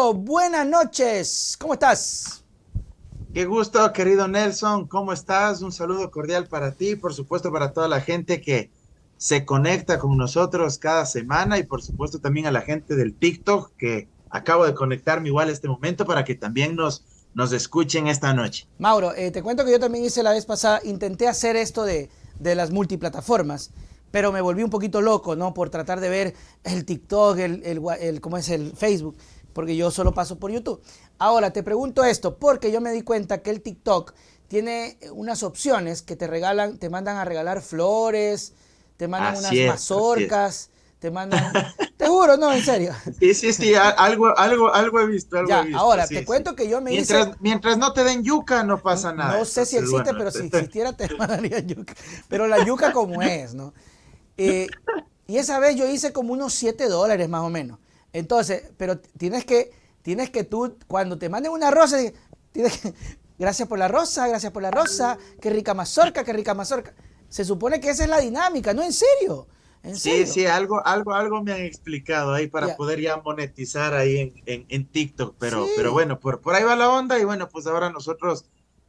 Mauro, buenas noches. ¿Cómo estás? Qué gusto, querido Nelson. ¿Cómo estás? Un saludo cordial para ti, por supuesto, para toda la gente que se conecta con nosotros cada semana y por supuesto también a la gente del TikTok que acabo de conectarme igual a este momento para que también nos escuchen esta noche. Mauro, te cuento que yo también hice la vez pasada, intenté hacer esto de las multiplataformas, pero me volví un poquito loco, ¿no? Por tratar de ver el TikTok, ¿cómo es? El Facebook, porque yo solo paso por YouTube. Ahora, te pregunto esto, porque yo me di cuenta que el TikTok tiene unas opciones que te regalan, te mandan a regalar flores, te mandan Así unas es, así es. mazorcas, te mandan... Te juro, no, en serio. Sí, sí, sí, algo Ya, he visto, ahora, te sí, sí. cuento que yo me hice, Mientras no te den yuca, no pasa nada. no sé si Entonces, existe, bueno, pero si existiera te mandaría yuca. Pero la yuca como es, ¿no? Eh, y esa vez yo hice como unos $7 más o menos. Entonces, pero tienes que tú, cuando te manden una rosa, tienes que, gracias por la rosa, qué rica mazorca. Se supone que esa es la dinámica, ¿no? En serio, en sí, serio. sí, algo me han explicado ahí para Ya, poder ya monetizar ahí en TikTok, pero sí, bueno, por ahí va la onda y bueno, pues ahora nosotros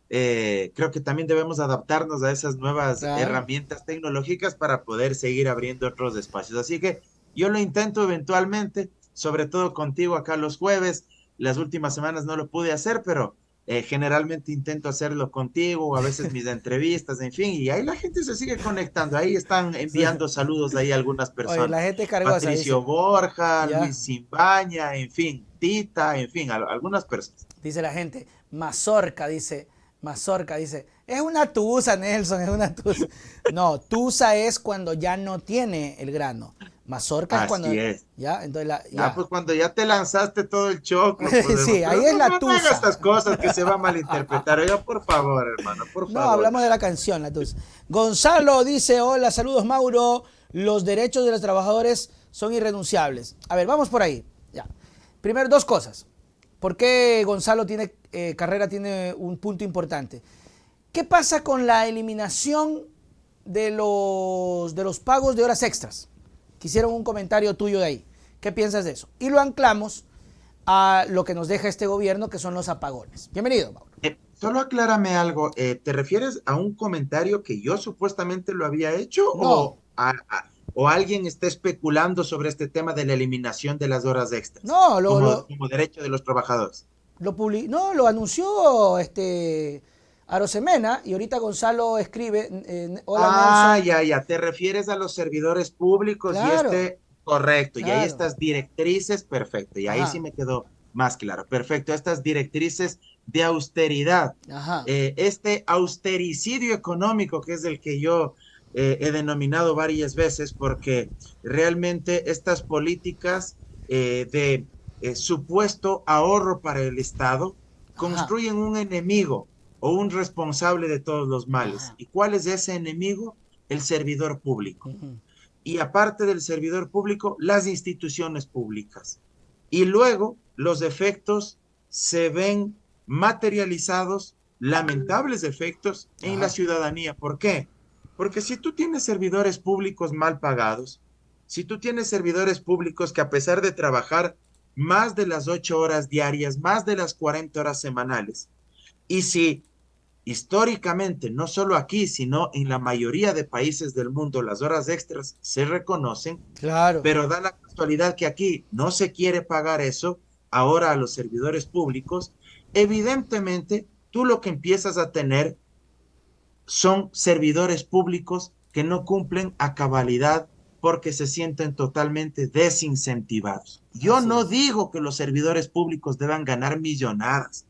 creo que también debemos adaptarnos a esas nuevas claro. herramientas tecnológicas para poder seguir abriendo otros espacios. Así que yo lo intento eventualmente, sobre todo contigo acá los jueves. Las últimas semanas no lo pude hacer, pero generalmente intento hacerlo contigo, a veces mis entrevistas, en fin, y ahí la gente se sigue conectando, ahí están Sí. enviando saludos ahí algunas Oye, la personas. gente es cargosa, Patricio dice. Borja, Ya, Luis Simbaña, en fin, Tita, en fin, algunas personas. dice la gente. Mazorca, dice. Es una tusa, Nelson, es una tusa. No, tusa es cuando ya no tiene el grano. Mazorca es Así cuando, es. ya, entonces Ya, ya. pues cuando ya te lanzaste todo el choclo, pues hermano, Sí, pero ahí es la no hagas tusa. estas cosas que se va a malinterpretar. Oiga, por favor, hermano, por No, favor. hablamos de la canción, la tusa. Gonzalo dice, hola, saludos Mauro. Los derechos de los trabajadores son irrenunciables. A ver, vamos por ahí. Ya. Primero, dos cosas. ¿Por qué Gonzalo tiene, Carrera tiene un punto importante? ¿Qué pasa con la eliminación de los pagos de horas extras? Quisieron un comentario tuyo de ahí. ¿Qué piensas de eso? Y lo anclamos a lo que nos deja este gobierno, que son los apagones. Bienvenido, Mauro. Solo aclárame algo, ¿te refieres a un comentario que yo supuestamente lo había hecho No, o alguien está especulando sobre este tema de la eliminación de las horas extras no, como derecho de los trabajadores? no, lo anunció Arosemena y ahorita Gonzalo escribe, hola Ah, Nelson. ya, ya, te refieres a los servidores públicos y Claro, correcto, y ahí claro. estas directrices, perfecto, y ahí sí Ajá, me quedó más claro, perfecto, estas directrices de austeridad, ajá, este austericidio económico que es el que yo he denominado varias veces, porque realmente estas políticas de supuesto ahorro para el Estado ajá, construyen un enemigo o un responsable de todos los males. ajá. ¿Y cuál es ese enemigo? El servidor público. Ujú. Y aparte del servidor público, las instituciones públicas. Y luego los efectos se ven materializados, lamentables efectos en la Ajá, ciudadanía. ¿Por qué? Porque si tú tienes servidores públicos mal pagados, si tú tienes servidores públicos que a pesar de trabajar más de las 8 horas diarias, más de las 40 horas semanales, y si históricamente, no solo aquí, sino en la mayoría de países del mundo, las horas extras se reconocen, claro. pero da la casualidad que aquí no se quiere pagar eso ahora a los servidores públicos. Evidentemente, tú lo que empiezas a tener son servidores públicos que no cumplen a cabalidad porque se sienten totalmente desincentivados. Yo Así no es. digo que los servidores públicos deban ganar millonadas.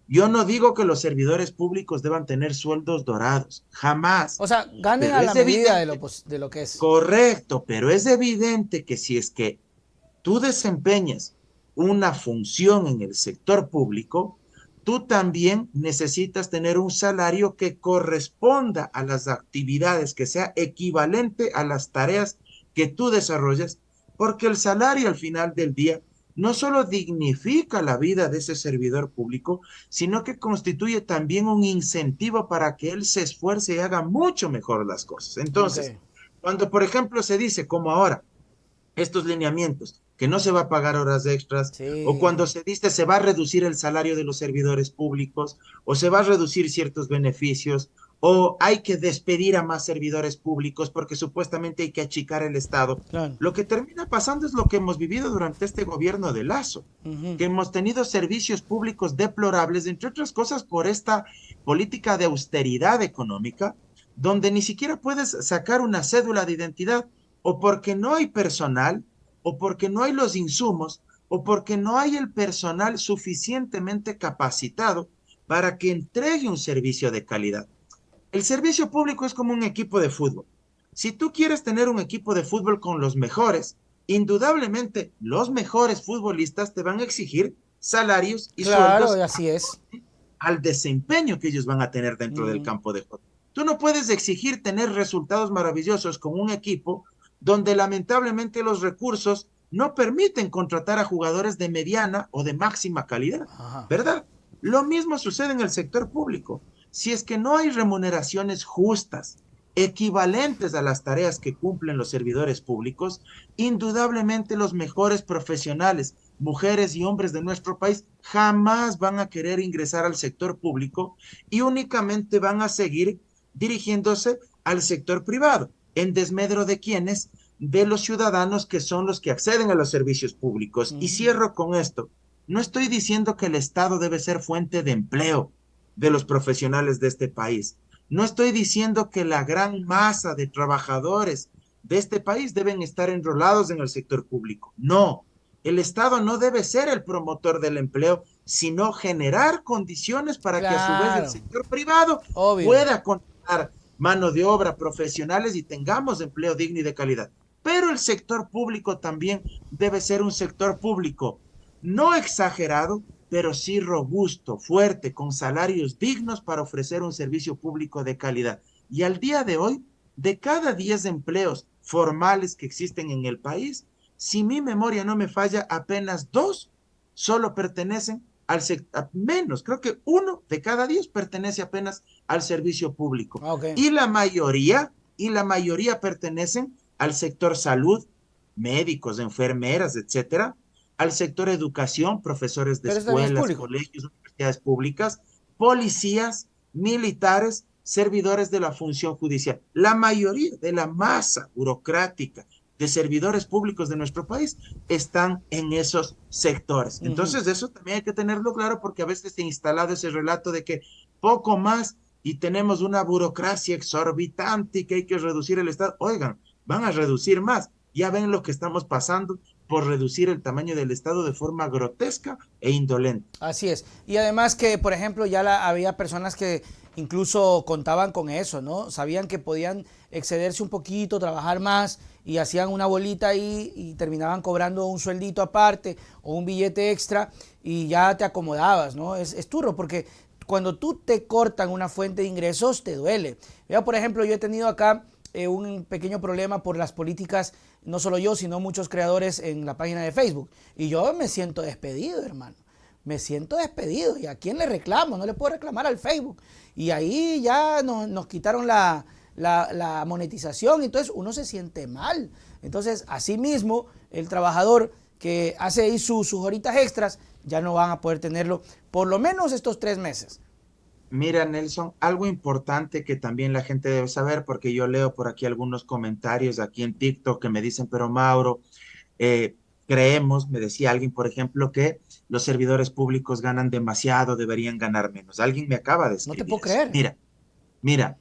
Yo no digo que los servidores públicos deban tener sueldos dorados, jamás. O sea, ganen Pero a la es medida evidente, de lo que es. correcto, pero es evidente que si es que tú desempeñas una función en el sector público, tú también necesitas tener un salario que corresponda a las actividades, que sea equivalente a las tareas que tú desarrollas, porque el salario al final del día no solo dignifica la vida de ese servidor público, sino que constituye también un incentivo para que él se esfuerce y haga mucho mejor las cosas. Ok. Entonces, cuando por ejemplo se dice, como ahora, estos lineamientos, que no se va a pagar horas extras, o Sí, cuando se dice se va a reducir el salario de los servidores públicos, o se va a reducir ciertos beneficios, o hay que despedir a más servidores públicos porque supuestamente hay que achicar el Estado. claro. Lo que termina pasando es lo que hemos vivido durante este gobierno de Lazo, Ujú. que hemos tenido servicios públicos deplorables, entre otras cosas por esta política de austeridad económica, donde ni siquiera puedes sacar una cédula de identidad, o porque no hay personal, o porque no hay los insumos, o porque no hay el personal suficientemente capacitado para que entregue un servicio de calidad. El servicio público es como un equipo de fútbol. Si tú quieres tener un equipo de fútbol con los mejores, indudablemente los mejores futbolistas te van a exigir salarios y Claro, y sueldos así es. al desempeño que ellos van a tener dentro del Ujú. campo de juego. Tú no puedes exigir tener resultados maravillosos con un equipo donde lamentablemente los recursos no permiten contratar a jugadores de mediana o de máxima calidad, Ajá. ¿verdad? Lo mismo sucede en el sector público. Si es que no hay remuneraciones justas, equivalentes a las tareas que cumplen los servidores públicos, indudablemente los mejores profesionales, mujeres y hombres de nuestro país, jamás van a querer ingresar al sector público y únicamente van a seguir dirigiéndose al sector privado, en desmedro de quienes, de los ciudadanos que son los que acceden a los servicios públicos. Y Ujú. cierro con esto. No estoy diciendo que el Estado debe ser fuente de empleo de los profesionales de este país. No estoy diciendo que la gran masa de trabajadores de este país deben estar enrolados en el sector público. No, el Estado no debe ser el promotor del empleo, sino generar condiciones para que a su vez el Claro, sector privado obvio. pueda contratar mano de obra profesionales y tengamos empleo digno y de calidad. Pero el sector público también debe ser un sector público no exagerado, pero sí robusto, fuerte, con salarios dignos para ofrecer un servicio público de calidad. Y al día de hoy, de cada 10 empleos formales que existen en el país, si mi memoria no me falla, apenas dos solo pertenecen al sector, menos, creo que uno de cada 10 pertenece apenas al servicio público. Ah, ok. Y la mayoría pertenecen al sector salud, médicos, enfermeras, etcétera, al sector educación, profesores de Pero eso también es escuelas, público. colegios, universidades públicas, policías, militares, servidores de la función judicial. La mayoría de la masa burocrática de servidores públicos de nuestro país están en esos sectores. Ujú. Entonces, eso también hay que tenerlo claro porque a veces se ha instalado ese relato de que poco más y tenemos una burocracia exorbitante y que hay que reducir el Estado. Oigan, van a reducir más. Ya ven lo que estamos pasando por reducir el tamaño del Estado de forma grotesca e indolente. Así es. Y además que, por ejemplo, había personas que incluso contaban con eso, ¿no? Sabían que podían excederse un poquito, trabajar más y hacían una bolita ahí y terminaban cobrando un sueldito aparte o un billete extra y ya te acomodabas, ¿no? Es turro porque cuando tú te cortan una fuente de ingresos te duele. Vea, por ejemplo, yo he tenido acá un pequeño problema por las políticas, no solo yo, sino muchos creadores en la página de Facebook. Y yo me siento despedido, hermano. Me siento despedido. ¿Y a quién le reclamo? No le puedo reclamar al Facebook. Y ahí ya nos quitaron la monetización. Entonces uno se siente mal. Entonces, asimismo, el trabajador que hace ahí sus horitas extras ya no van a poder tenerlo por lo menos estos 3 meses. Mira, Nelson, algo importante que también la gente debe saber, porque yo leo por aquí algunos comentarios aquí en TikTok que me dicen, pero Mauro, eh, creemos, me decía alguien, por ejemplo, que los servidores públicos ganan demasiado, deberían ganar menos. Alguien me acaba de No te escribir puedo eso. creer. Mira,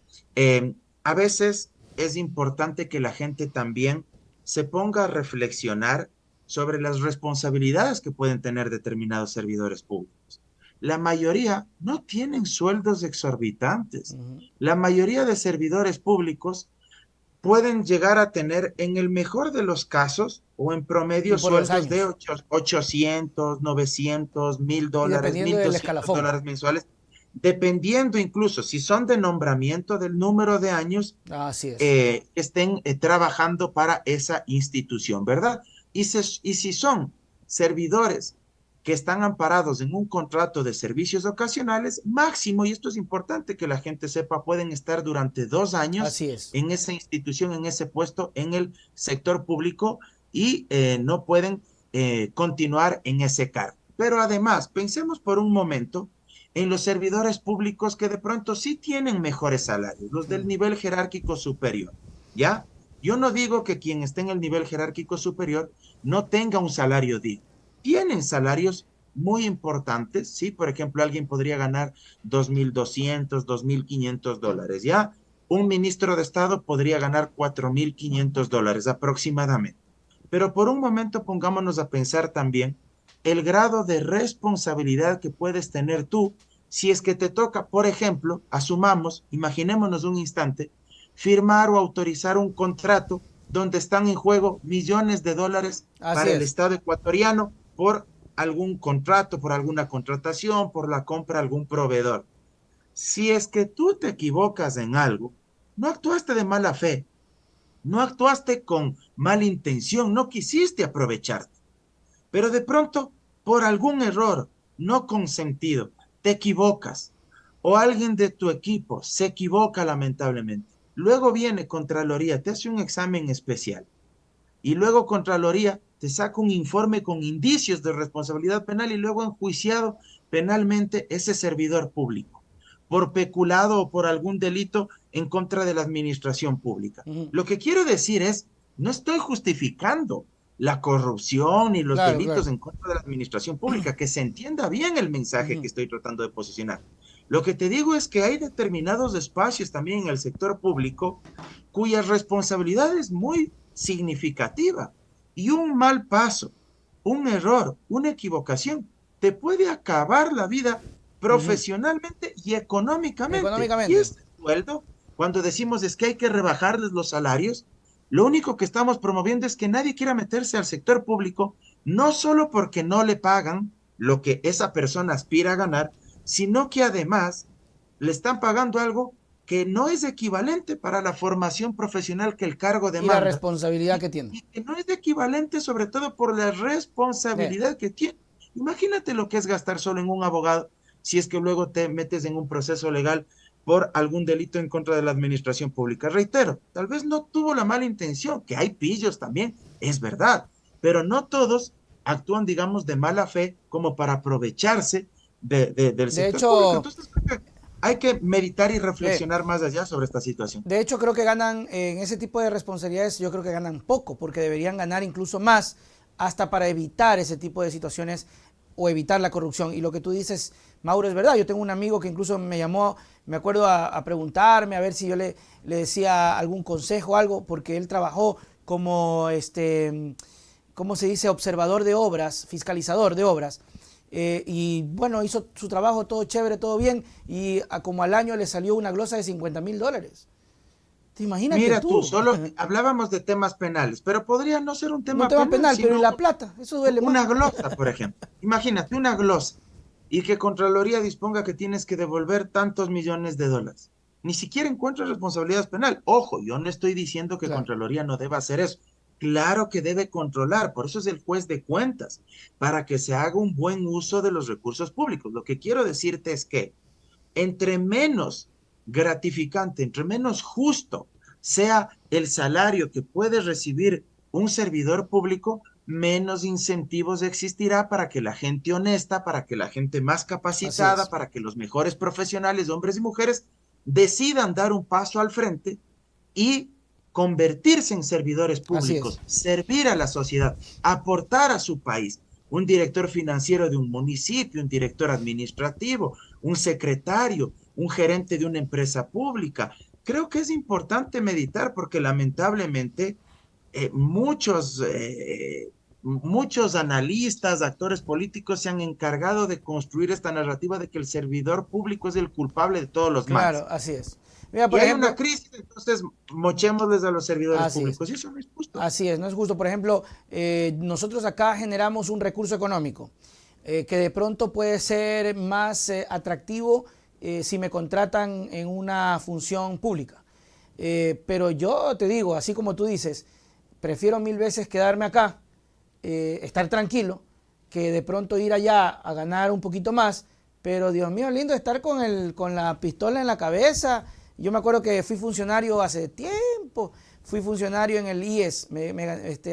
a veces es importante que la gente también se ponga a reflexionar sobre las responsabilidades que pueden tener determinados servidores públicos. La mayoría no tienen sueldos exorbitantes. Ujú. La mayoría de servidores públicos pueden llegar a tener, en el mejor de los casos, o en Y promedio, por los sueldos de años. 800, 900, mil Y dólares, dependiendo mil del doscientos escalafón. dólares mensuales, dependiendo incluso si son de nombramiento del número de años Así es. estén trabajando para esa institución, ¿verdad? Y si son servidores que están amparados en un contrato de servicios ocasionales, máximo, y esto es importante que la gente sepa, pueden estar durante 2 años Así es. en esa institución, en ese puesto, en el sector público, y no pueden continuar en ese cargo. Pero además, pensemos por un momento en los servidores públicos que de pronto sí tienen mejores salarios, los del nivel jerárquico superior, ¿ya? Yo no digo que quien esté en el nivel jerárquico superior no tenga un salario digno. Tienen salarios muy importantes, ¿sí? Por ejemplo, alguien podría ganar 2.200, $2.500, ¿ya? Un ministro de Estado podría ganar $4.500 aproximadamente. Pero por un momento pongámonos a pensar también el grado de responsabilidad que puedes tener tú si es que te toca, por ejemplo, asumamos, imaginémonos un instante, firmar o autorizar un contrato donde están en juego millones de dólares Así para el es. Estado ecuatoriano por algún contrato, por alguna contratación, por la compra de algún proveedor. Si es que tú te equivocas en algo, no actuaste de mala fe, no actuaste con mala intención, no quisiste aprovecharte, pero de pronto, por algún error no consentido, te equivocas o alguien de tu equipo se equivoca lamentablemente. Luego viene Contraloría, te hace un examen especial y luego Contraloría te saca un informe con indicios de responsabilidad penal y luego enjuiciado penalmente ese servidor público por peculado o por algún delito en contra de la administración pública. Ujú. Lo que quiero decir es, no estoy justificando la corrupción y los Claro, delitos claro. en contra de la administración pública, que se entienda bien el mensaje que Ujú. estoy tratando de posicionar. Lo que te digo es que hay determinados espacios también en el sector público cuya responsabilidad es muy significativa y un mal paso, un error, una equivocación te puede acabar la vida Ujú. profesionalmente y económicamente. Y Económicamente. este sueldo, cuando decimos es que hay que rebajarles los salarios, lo único que estamos promoviendo es que nadie quiera meterse al sector público, no solo porque no le pagan lo que esa persona aspira a ganar, sino que además le están pagando algo que no es equivalente para la formación profesional que el cargo Y la demanda responsabilidad que tiene. y que no es equivalente sobre todo por la Eh, responsabilidad que tiene. Imagínate lo que es gastar solo en un abogado si es que luego te metes en un proceso legal por algún delito en contra de la administración pública. Reitero, tal vez no tuvo la mala intención, que hay pillos también, es verdad, pero no todos actúan, digamos, de mala fe como para aprovecharse del de sector público. hecho, Entonces, creo que hay que meditar y eh, reflexionar más allá sobre esta situación. de hecho, creo que ganan en ese tipo de responsabilidades, yo creo que ganan poco, porque deberían ganar incluso más hasta para evitar ese tipo de situaciones o evitar la corrupción. Y lo que tú dices, Mauro, es verdad. Yo tengo un amigo que incluso me llamó, me acuerdo, a preguntarme, a ver si yo le decía algún consejo o algo, porque él trabajó como, ¿cómo se dice? Observador de obras, fiscalizador de obras. Y bueno, hizo su trabajo todo chévere, todo bien, y como al año le salió una glosa de $50,000. Imagínate Mira tú, tú. solo hablábamos de temas penales, pero podría no ser un No tema tema penal, penal, pero ¿y sino la plata? Eso duele una más. glosa, por ejemplo. Imagínate una glosa y que Contraloría disponga que tienes que devolver tantos millones de dólares. Ni siquiera encuentra responsabilidad penal. Ojo, yo no estoy diciendo que Claro. Contraloría no deba hacer eso. Claro que debe controlar, por eso es el juez de cuentas, para que se haga un buen uso de los recursos públicos. Lo que quiero decirte es que entre menos gratificante, entre menos justo sea el salario que puede recibir un servidor público, menos incentivos existirá para que la gente honesta, para que la gente más Así capacitada, es. para que los mejores profesionales, hombres y mujeres, decidan dar un paso al frente y convertirse en servidores Así es. públicos, servir a la sociedad, aportar a su país. Un director financiero de un municipio, un director administrativo, un secretario, un gerente de una empresa pública. Creo que es importante meditar porque lamentablemente muchos analistas, actores políticos se han encargado de construir esta narrativa de que el servidor público es el culpable de todos los Claro, males. así es. Mira, Y por hay una ejemplo, crisis, entonces mochémosles a los servidores así es. públicos. Y eso no es justo. Así es, no es justo. Por ejemplo, nosotros acá generamos un recurso económico que de pronto puede ser más atractivo si me contratan en una función pública. Pero yo te digo, así como tú dices, prefiero mil veces quedarme acá, estar tranquilo, que de pronto ir allá a ganar un poquito más. Pero Dios mío, lindo estar con la pistola en la cabeza. Yo me acuerdo que fui funcionario hace tiempo, fui funcionario en el IES,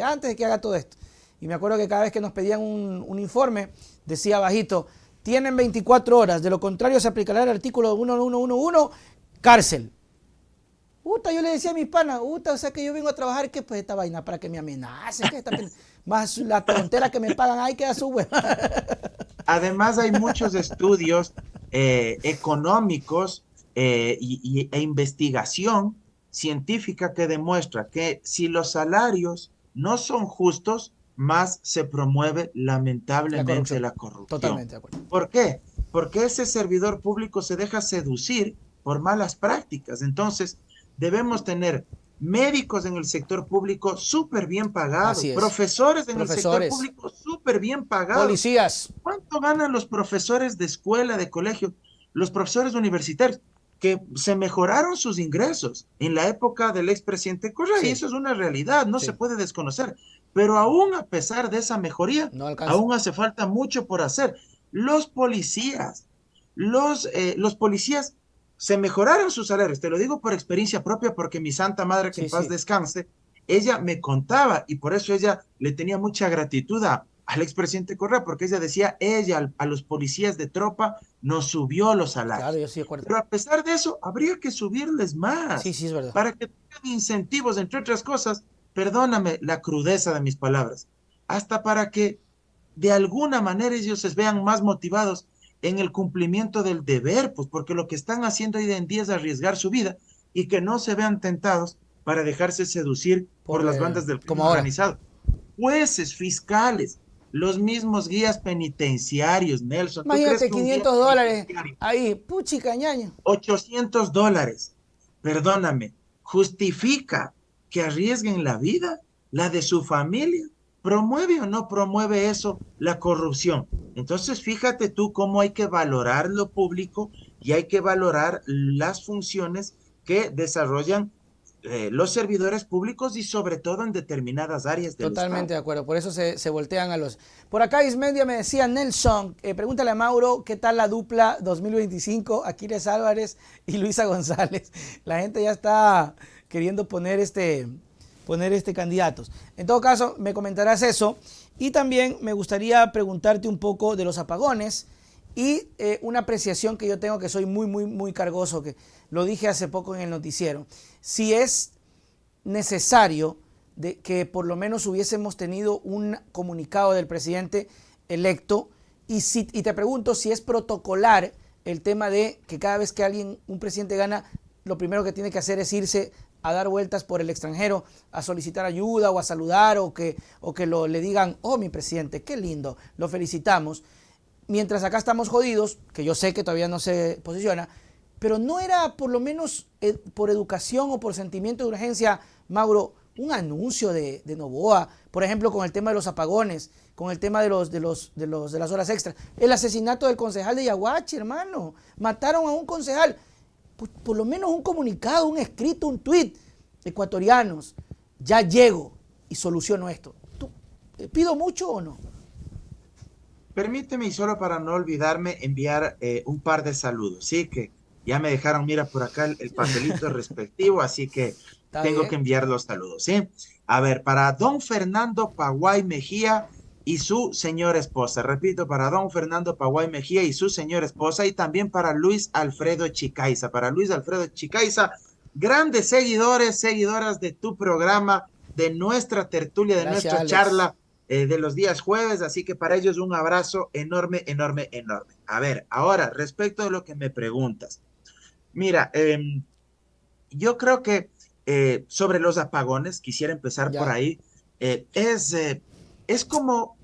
antes de que haga todo esto. Y me acuerdo que cada vez que nos pedían un informe, decía bajito, tienen 24 horas, de lo contrario se aplicará el artículo 1111, cárcel. Yo le decía a mis panas, o sea que yo vengo a trabajar, que pues esta vaina para que me amenacen, más la tontera que me pagan, ahí queda su hueá. Además, hay muchos estudios económicos e investigación científica que demuestra que si los salarios no son justos, más se promueve lamentablemente la corrupción. Totalmente de acuerdo. ¿Por qué? Porque ese servidor público se deja seducir por malas prácticas. Entonces, debemos tener médicos en el sector público súper bien pagados, profesores en el sector público súper bien pagados. Policías. ¿Cuánto ganan los profesores de escuela, de colegio, los profesores universitarios? Que se mejoraron sus ingresos en la época del expresidente Correa, y eso es una realidad, no se puede desconocer. Pero aún a pesar de esa mejoría, aún hace falta mucho por hacer. Los policías se mejoraron sus salarios, te lo digo por experiencia propia, porque mi santa madre, que en paz descanse, ella me contaba, y por eso ella le tenía mucha gratitud al expresidente Correa, porque ella decía, a los policías de tropa nos subió los salarios. Claro, yo sí de acuerdo. Pero a pesar de eso, habría que subirles más. Sí, es verdad. Para que tengan incentivos, entre otras cosas, perdóname la crudeza de mis palabras, hasta para que de alguna manera ellos se vean más motivados en el cumplimiento del deber, pues porque lo que están haciendo hoy en día es arriesgar su vida, y que no se vean tentados para dejarse seducir por las bandas del crimen organizado. Jueces, fiscales, los mismos guías penitenciarios, Nelson. Imagínate, $500 ahí, puchica ñaña. $800, perdóname, justifica que arriesguen la vida, la de su familia. ¿Promueve o no promueve eso la corrupción? Entonces, fíjate tú cómo hay que valorar lo público y hay que valorar las funciones que desarrollan los servidores públicos, y sobre todo en determinadas áreas del Totalmente Estado. de acuerdo, por eso se voltean a los... Por acá Ismendia me decía, Nelson, pregúntale a Mauro qué tal la dupla 2025, Aquiles Álvarez y Luisa González. La gente ya está queriendo poner candidatos. En todo caso, me comentarás eso. Y también me gustaría preguntarte un poco de los apagones y una apreciación que yo tengo, que soy muy cargoso, que lo dije hace poco en el noticiero. Si es necesario que por lo menos hubiésemos tenido un comunicado del presidente electo, y te pregunto si es protocolar el tema de que cada vez que un presidente gana, lo primero que tiene que hacer es irse a dar vueltas por el extranjero, a solicitar ayuda o a saludar, o que le digan, oh, mi presidente, qué lindo, lo felicitamos. Mientras acá estamos jodidos, que yo sé que todavía no se posiciona, pero no era por lo menos por educación o por sentimiento de urgencia, Mauro, un anuncio de Noboa, por ejemplo, con el tema de los apagones, con el tema de las horas extras, el asesinato del concejal de Yaguachi, hermano, mataron a un concejal. Pues por lo menos un comunicado, un escrito, un tuit, ecuatorianos, ya llego y soluciono esto. ¿Pido mucho o no? Permíteme, y solo para no olvidarme, enviar un par de saludos, ¿sí? Que ya me dejaron, mira, por acá el papelito respectivo, así que tengo que enviar los saludos, ¿sí? A ver, para don Fernando Paguay Mejía y su señora esposa. Repito, para don Fernando Paguay Mejía y su señora esposa, y también para Luis Alfredo Chicaiza. Para Luis Alfredo Chicaiza, grandes seguidoras de tu programa, de nuestra tertulia, de nuestra Alex. charla de los días jueves, así que para ellos un abrazo enorme. A ver, ahora, respecto de lo que me preguntas. Mira, yo creo que sobre los apagones, quisiera empezar por ahí, es como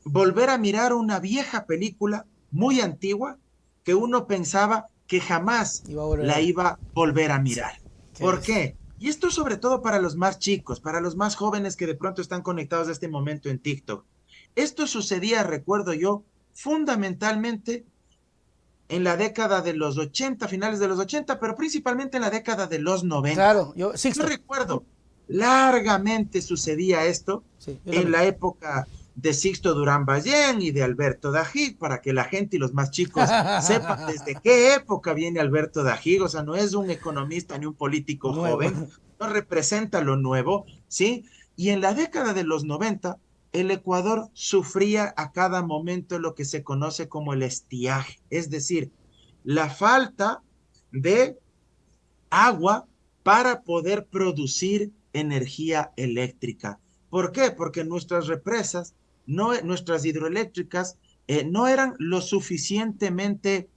volver a mirar una vieja película muy antigua que uno pensaba que jamás la iba a volver a mirar. ¿Por qué? Y esto sobre todo para los más chicos, para los más jóvenes que de pronto están conectados a este momento en TikTok. Esto sucedía, recuerdo yo, fundamentalmente en la década de los 80, finales de los 80, pero principalmente en la década de los 90. Claro, yo recuerdo, largamente sucedía esto en la época de Sixto Durán Ballén y de Alberto Dajig, para que la gente y los más chicos sepan desde qué época viene Alberto Dajig. O sea, no es un economista ni un político joven, no representa lo nuevo, ¿sí? Y en la década de los 90, el Ecuador sufría a cada momento lo que se conoce como el estiaje, es decir, la falta de agua para poder producir energía eléctrica. ¿Por qué? Porque nuestras represas, nuestras hidroeléctricas, no eran lo suficientemente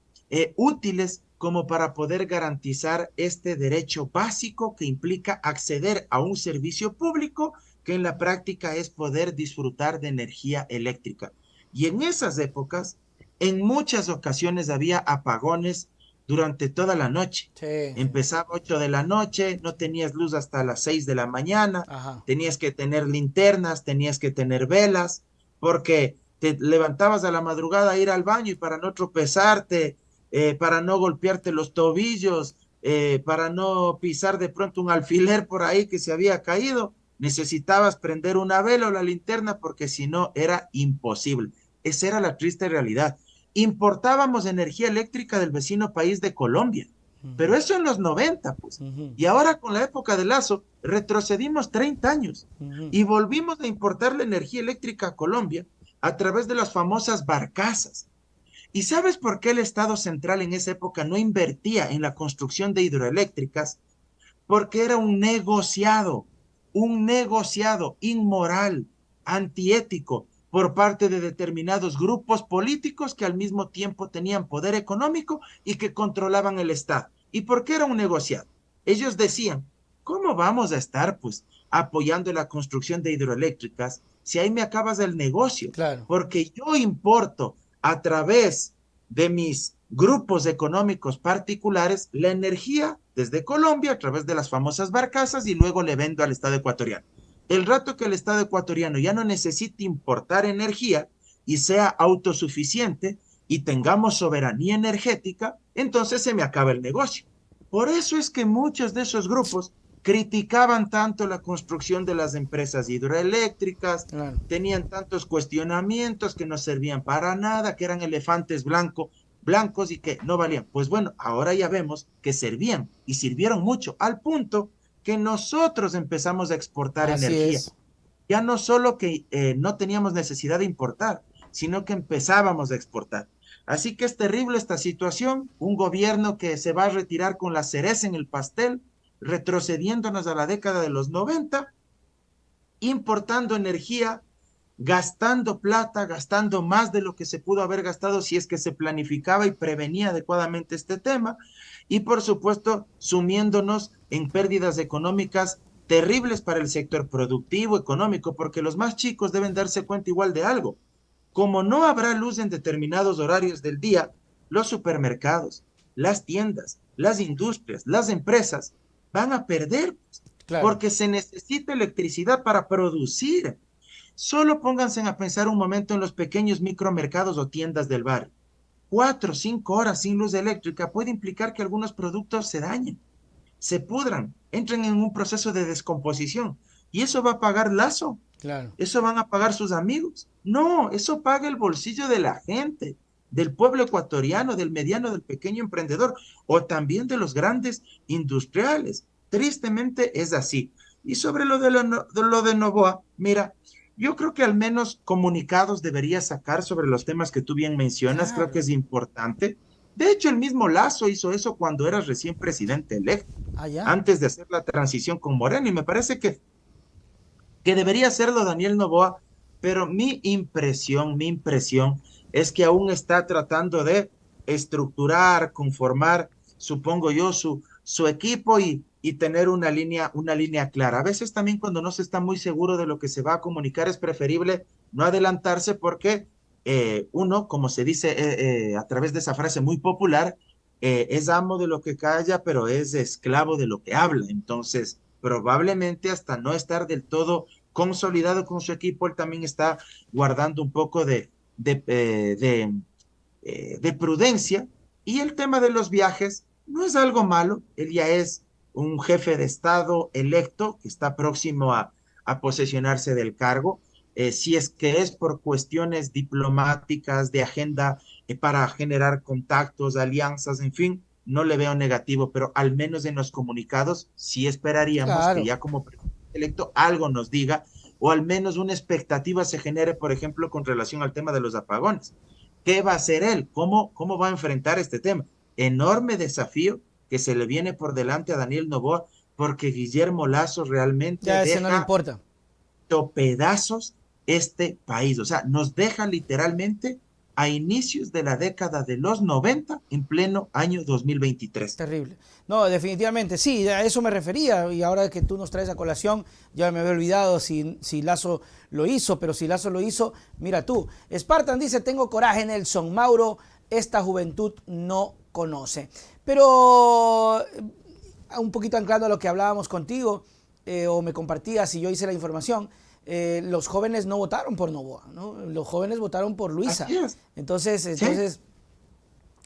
útiles como para poder garantizar este derecho básico que implica acceder a un servicio público que en la práctica es poder disfrutar de energía eléctrica. Y en esas épocas, en muchas ocasiones había apagones durante toda la noche. Sí, sí. Empezaba 8 de la noche, no tenías luz hasta las 6 de la mañana, Ajá. tenías que tener linternas, tenías que tener velas, porque te levantabas a la madrugada a ir al baño y para no tropezarte, para no golpearte los tobillos, para no pisar de pronto un alfiler por ahí que se había caído, necesitabas prender una vela o la linterna porque si no era imposible. Esa era la triste realidad. Importábamos energía eléctrica del vecino país de Colombia, pero eso en los 90, pues. Ujú, Y ahora con la época de Lazo retrocedimos 30 años ujú. y volvimos a importar la energía eléctrica a Colombia a través de las famosas barcazas. ¿Y sabes por qué el Estado central en esa época no invertía en la construcción de hidroeléctricas? Porque era un negociado inmoral, antiético por parte de determinados grupos políticos que al mismo tiempo tenían poder económico y que controlaban el Estado. ¿Y por qué era un negociado? Ellos decían, ¿cómo vamos a estar pues apoyando la construcción de hidroeléctricas si ahí me acabas el negocio? Claro. Porque yo importo a través de mis grupos económicos particulares la energía desde Colombia a través de las famosas barcazas y luego le vendo al Estado ecuatoriano. El rato que el Estado ecuatoriano ya no necesite importar energía y sea autosuficiente y tengamos soberanía energética, entonces se me acaba el negocio. Por eso es que muchos de esos grupos criticaban tanto la construcción de las empresas hidroeléctricas, Claro. tenían tantos cuestionamientos que no servían para nada, que eran elefantes blancos y que no valían. Pues bueno, ahora ya vemos que servían y sirvieron mucho, al punto que nosotros empezamos a exportar Así energía. es. Ya no solo que no teníamos necesidad de importar, sino que empezábamos a exportar. Así que es terrible esta situación, un gobierno que se va a retirar con la cereza en el pastel, retrocediéndonos a la década de los 90, importando energía, gastando plata, gastando más de lo que se pudo haber gastado si es que se planificaba y prevenía adecuadamente este tema, y por supuesto sumiéndonos en pérdidas económicas terribles para el sector productivo, económico, porque los más chicos deben darse cuenta igual de algo. Como no habrá luz en determinados horarios del día, los supermercados, las tiendas, las industrias, las empresas van a perder, Claro. porque se necesita electricidad para producir. Solo pónganse a pensar un momento en los pequeños micromercados o tiendas del barrio. 4 o 5 horas sin luz eléctrica puede implicar que algunos productos se dañen, se pudran, entren en un proceso de descomposición. Y eso va a pagar Lazo, Claro. eso van a pagar sus amigos. No, eso paga el bolsillo de la gente, del pueblo ecuatoriano, del mediano, del pequeño emprendedor o también de los grandes industriales. Tristemente es así. Y sobre lo de Novoa, mira, yo creo que al menos comunicados debería sacar sobre los temas que tú bien mencionas, creo que Claro. es importante. De hecho, el mismo Lazo hizo eso cuando era recién presidente electo, Allá. antes de hacer la transición con Moreno, y me parece que debería hacerlo Daniel Noboa, pero mi impresión es que aún está tratando de estructurar, conformar, supongo yo, su equipo y tener una línea clara. A veces también cuando no se está muy seguro de lo que se va a comunicar es preferible no adelantarse porque uno, como se dice a través de esa frase muy popular, es amo de lo que calla, pero es esclavo de lo que habla. Entonces, probablemente hasta no estar del todo consolidado con su equipo, él también está guardando un poco de prudencia. Y el tema de los viajes no es algo malo, él ya es un jefe de Estado electo que está próximo a posesionarse del cargo. Si es que es por cuestiones diplomáticas, de agenda para generar contactos, alianzas, en fin, no le veo negativo, pero al menos en los comunicados sí esperaríamos que Claro. ya como presidente electo algo nos diga, o al menos una expectativa se genere, por ejemplo, con relación al tema de los apagones. ¿Qué va a hacer él? ¿Cómo va a enfrentar este tema? Enorme desafío que se le viene por delante a Daniel Noboa, porque Guillermo Lazo realmente Ya ese no le deja importa. pedazos este país. O sea, nos deja literalmente a inicios de la década de los 90 en pleno año 2023. Terrible. No, definitivamente, sí, a eso me refería. Y ahora que tú nos traes a colación, ya me había olvidado si Lazo lo hizo, pero si Lazo lo hizo, mira tú. Spartan dice, tengo coraje, Nelson. Mauro, esta juventud no conoce. Pero un poquito anclando a lo que hablábamos contigo, o me compartías y yo hice la información, los jóvenes no votaron por Noboa, ¿no? Los jóvenes votaron por Luisa. Así es. Entonces, Sí.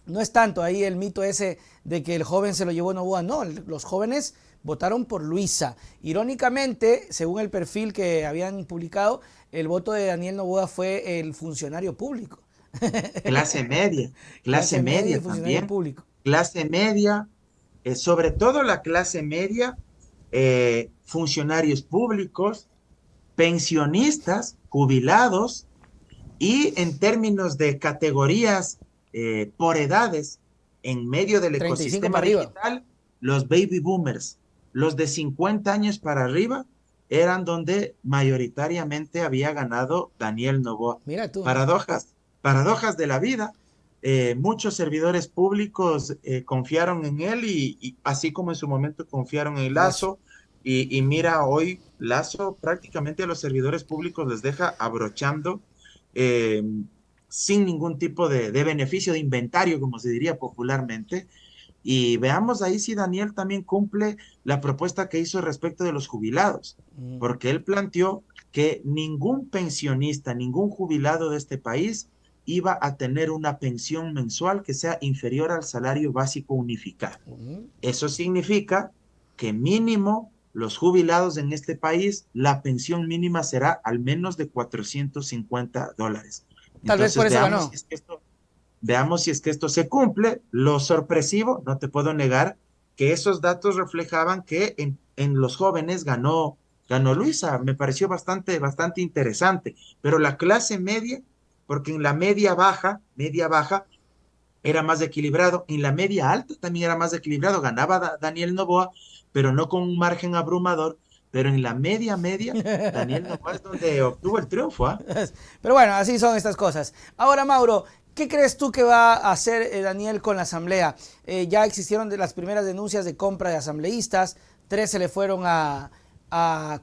no es tanto ahí el mito ese de que el joven se lo llevó Noboa, no, los jóvenes votaron por Luisa. Irónicamente, según el perfil que habían publicado, el voto de Daniel Noboa fue el funcionario público. Clase media, clase Clase media y media funcionario también, público. clase media, sobre todo la clase media, funcionarios públicos, pensionistas, jubilados, y en términos de categorías por edades, en medio del 35 ecosistema para arriba. digital, los baby boomers, los de 50 años para arriba, eran donde mayoritariamente había ganado Daniel Noboa. Mira tú. Paradojas, paradojas de la vida. Muchos servidores públicos confiaron en él y así como en su momento confiaron en Lazo. Lazo, y mira, hoy Lazo prácticamente a los servidores públicos les deja abrochando eh, sin ningún tipo de beneficio de inventario, como se diría popularmente. Y veamos ahí si Daniel también cumple la propuesta que hizo respecto de los jubilados, Mm. porque él planteó que ningún pensionista, ningún jubilado de este país iba a tener una pensión mensual que sea inferior al salario básico unificado. Mm. Eso significa que mínimo los jubilados en este país, la pensión mínima será al menos de $450. Tal vez por Entonces eso ganó. veamos si es que esto se cumple. Lo sorpresivo, no te puedo negar, que esos datos reflejaban que en los jóvenes ganó Luisa. Me pareció bastante interesante. Pero la clase media, porque en la media baja, era más equilibrado. En la media alta también era más equilibrado. Ganaba Daniel Noboa, pero no con un margen abrumador. Pero en la media, Daniel Noboa es donde obtuvo el triunfo. ¿Ah? Pero bueno, así son estas cosas. Ahora, Mauro, ¿qué crees tú que va a hacer Daniel con la asamblea? Ya existieron de las primeras denuncias de compra de asambleístas, 3 se le fueron a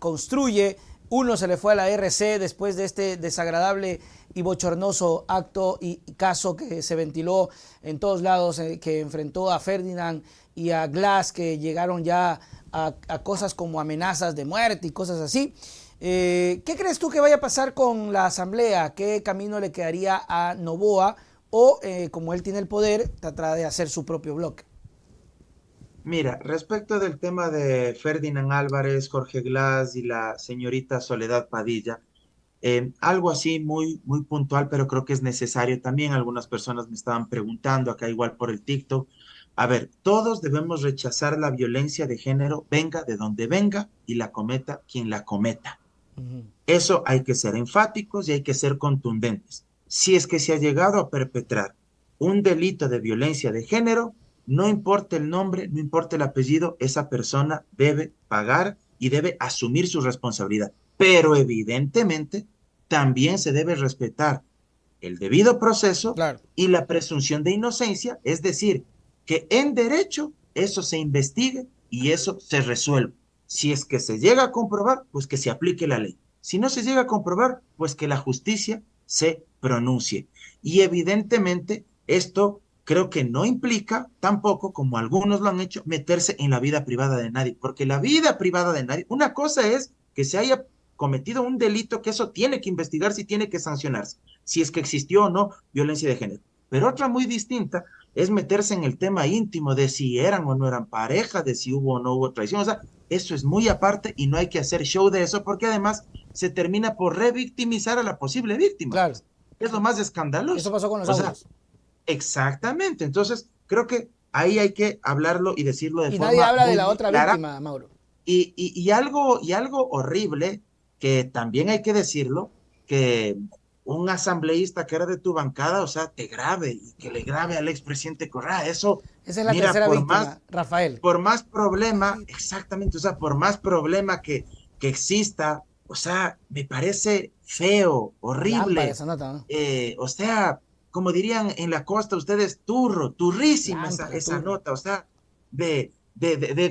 Construye, 1 se le fue a la RC después de este desagradable y bochornoso acto y caso que se ventiló en todos lados, que enfrentó a Ferdinand y a Glass, que llegaron ya a cosas como amenazas de muerte y cosas así. ¿Qué crees tú que vaya a pasar con la asamblea? ¿Qué camino le quedaría a Noboa? O, como él tiene el poder, tratará de hacer su propio bloque. Mira, respecto del tema de Ferdinand Álvarez, Jorge Glass y la señorita Soledad Padilla, algo así muy puntual, pero creo que es necesario también. Algunas personas me estaban preguntando acá igual por el TikTok. A ver, todos debemos rechazar la violencia de género, venga de donde venga y la cometa quien la cometa. Uh -huh. Eso hay que ser enfáticos y hay que ser contundentes. Si es que se ha llegado a perpetrar un delito de violencia de género, no importa el nombre, no importa el apellido, esa persona debe pagar y debe asumir su responsabilidad. Pero evidentemente también se debe respetar el debido proceso Claro. y la presunción de inocencia, es decir, que en derecho eso se investigue y eso se resuelva. Si es que se llega a comprobar, pues que se aplique la ley. Si no se llega a comprobar, pues que la justicia se pronuncie. Y evidentemente esto creo que no implica tampoco, como algunos lo han hecho, meterse en la vida privada de nadie, porque la vida privada de nadie, una cosa es que se haya cometido un delito, que eso tiene que investigarse y tiene que sancionarse, si es que existió o no violencia de género. Pero otra muy distinta es meterse en el tema íntimo de si eran o no eran pareja, de si hubo o no hubo traición. O sea, eso es muy aparte y no hay que hacer show de eso, porque además se termina por revictimizar a la posible víctima. Claro. Pues. Es lo más Eso escandaloso. pasó con los O sea, audios. exactamente. Entonces, creo que ahí hay que hablarlo y decirlo de Y nadie forma habla de muy, la muy otra clara. víctima, Mauro. Y algo horrible, que también hay que decirlo, que un asambleísta que era de tu bancada, o sea, te grabe y que le grabe al expresidente Correa. Eso, Esa es la mira, tercera por más víctima, Rafael. por más problema, exactamente, o sea, por más problema que exista, o sea, me parece feo, Lámpara horrible, esa nota, ¿no? o sea, como dirían en la costa ustedes, turrísima Lámpara, esa turro. nota, o sea, de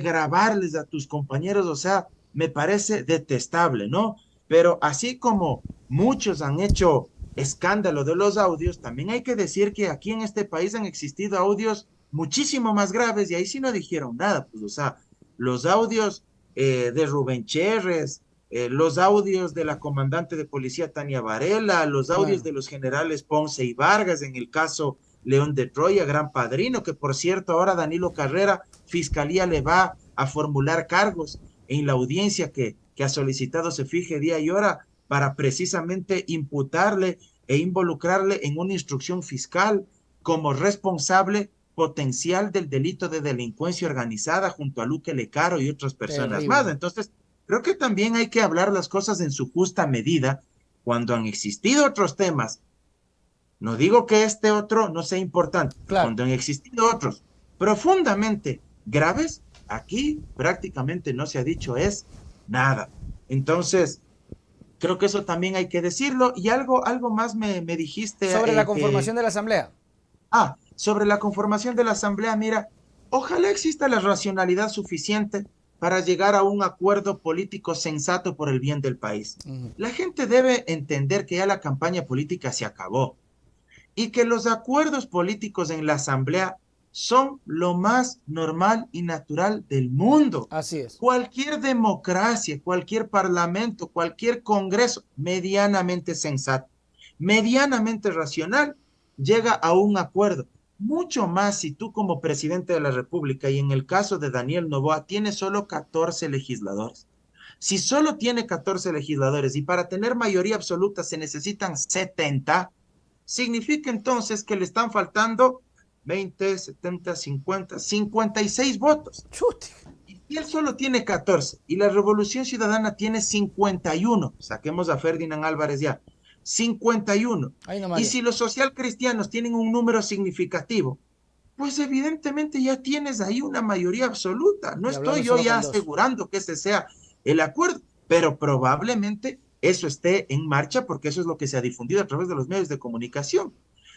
grabarles a tus compañeros, o sea, me parece detestable, ¿no? Pero así como muchos han hecho escándalo de los audios, también hay que decir que aquí en este país han existido audios muchísimo más graves y ahí sí no dijeron nada, pues, o sea, los audios de Rubén Cherres, los audios de la comandante de policía Tania Varela, los audios Claro. de los generales Ponce y Vargas, en el caso León de Troya, gran padrino, que por cierto ahora Danilo Carrera, Fiscalía le va a formular cargos en la audiencia que ha solicitado se fije día y hora para precisamente imputarle e involucrarle en una instrucción fiscal como responsable potencial del delito de delincuencia organizada junto a Luque Lecaro y otras personas más. Terrible. Entonces, creo que también hay que hablar las cosas en su justa medida cuando han existido otros temas. No digo que este otro no sea importante, pero Claro. cuando han existido otros profundamente graves, aquí prácticamente no se ha dicho es nada. Entonces, creo que eso también hay que decirlo. Y algo más me dijiste Sobre la que conformación de la Asamblea. sobre la conformación de la Asamblea, mira, ojalá exista la racionalidad suficiente para llegar a un acuerdo político sensato por el bien del país. Ujú. La gente debe entender que ya la campaña política se acabó y que los acuerdos políticos en la Asamblea son lo más normal y natural del mundo. Así es. Cualquier democracia, cualquier parlamento, cualquier congreso medianamente sensato, medianamente racional, llega a un acuerdo. Mucho más si tú como presidente de la República y en el caso de Daniel Noboa tiene solo 14 legisladores. Si solo tiene 14 legisladores y para tener mayoría absoluta se necesitan 70, significa entonces que le están faltando 20, 70, 50, 56 votos. Chute. Y él solo tiene 14 y la Revolución Ciudadana tiene 51. Saquemos a Ferdinand Álvarez ya. 51. Ahí nomás Y ya. si los socialcristianos tienen un número significativo, pues evidentemente ya tienes ahí una mayoría absoluta. No Y hablando estoy yo solo ya con dos. asegurando que ese sea el acuerdo, pero probablemente eso esté en marcha porque eso es lo que se ha difundido a través de los medios de comunicación.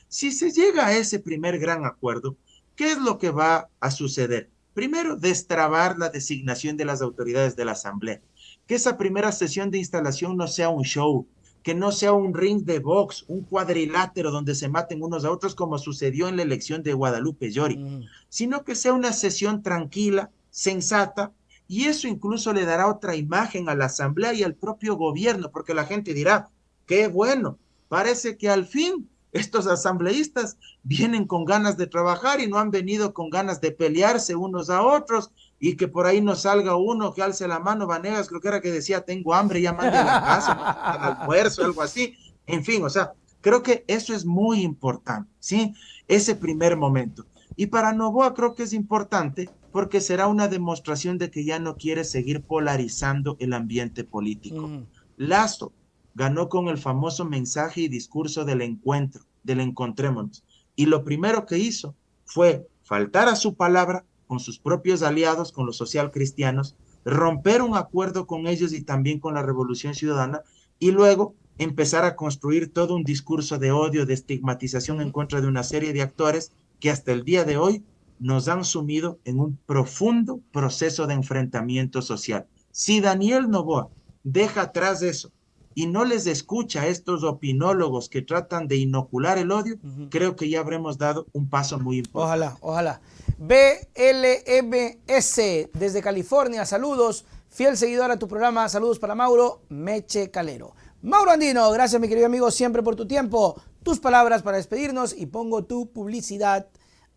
Si se llega a ese primer gran acuerdo, ¿qué es lo que va a suceder? Primero, destrabar la designación de las autoridades de la Asamblea. Que esa primera sesión de instalación no sea un show, que no sea un ring de box, un cuadrilátero donde se maten unos a otros como sucedió en la elección de Guadalupe Llori, Ujú. sino que sea una sesión tranquila, sensata, y eso incluso le dará otra imagen a la Asamblea y al propio gobierno, porque la gente dirá, qué bueno, parece que al fin estos asambleístas vienen con ganas de trabajar y no han venido con ganas de pelearse unos a otros y que por ahí nos salga uno que alce la mano, Vanegas, creo que era que decía, tengo hambre, ya mande a la casa, no al almuerzo, algo así. En fin, o sea, creo que eso es muy importante, ¿sí? Ese primer momento. Y para Novoa creo que es importante porque será una demostración de que ya no quiere seguir polarizando el ambiente político. Ujú. Lazo ganó con el famoso mensaje y discurso del encuentro, del encontrémonos. Y lo primero que hizo fue faltar a su palabra con sus propios aliados, con los socialcristianos, romper un acuerdo con ellos y también con la Revolución Ciudadana, y luego empezar a construir todo un discurso de odio, de estigmatización en Ujú. contra de una serie de actores que hasta el día de hoy nos han sumido en un profundo proceso de enfrentamiento social. Si Daniel Noboa deja atrás eso y no les escucha a estos opinólogos que tratan de inocular el odio, Ujú. creo que ya habremos dado un paso muy importante. Ojalá, ojalá. BLMS desde California, saludos. Fiel seguidor a tu programa, saludos para Mauro Meche Calero. Mauro Andino, gracias mi querido amigo siempre por tu tiempo, tus palabras para despedirnos y pongo tu publicidad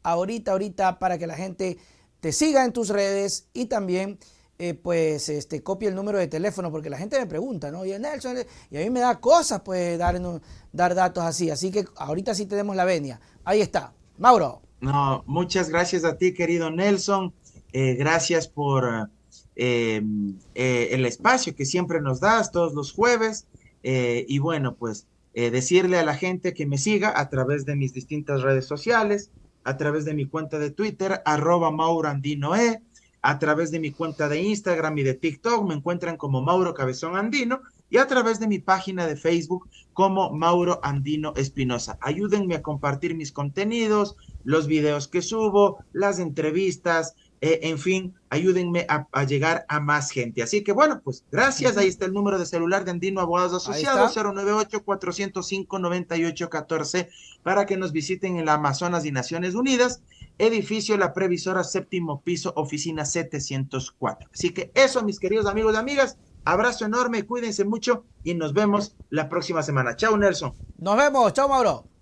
ahorita para que la gente te siga en tus redes y también copie el número de teléfono porque la gente me pregunta, ¿no? Oye, Nelson, y a mí me da cosas pues dar datos así que ahorita sí tenemos la venia. Ahí está. Mauro. No, muchas gracias a ti, querido Nelson. Gracias por el espacio que siempre nos das todos los jueves. Y bueno, pues decirle a la gente que me siga a través de mis distintas redes sociales, a través de mi cuenta de Twitter, @MauroAndinoe, a través de mi cuenta de Instagram y de TikTok, me encuentran como Mauro Cabezón Andino, y a través de mi página de Facebook como Mauro Andino Espinosa. Ayúdenme a compartir mis contenidos, los videos que subo, las entrevistas, en fin, ayúdenme a llegar a más gente. Así que bueno, pues gracias. Ahí Ujú. está el número de celular de Andino Abogados Ahí Asociados, está. 098-405-9814, para que nos visiten en la Amazonas y Naciones Unidas, edificio La Previsora, séptimo piso, oficina 704. Así que eso, mis queridos amigos y amigas, abrazo enorme, cuídense mucho y nos vemos la próxima semana. Chao, Nelson. Nos vemos. Chao, Mauro.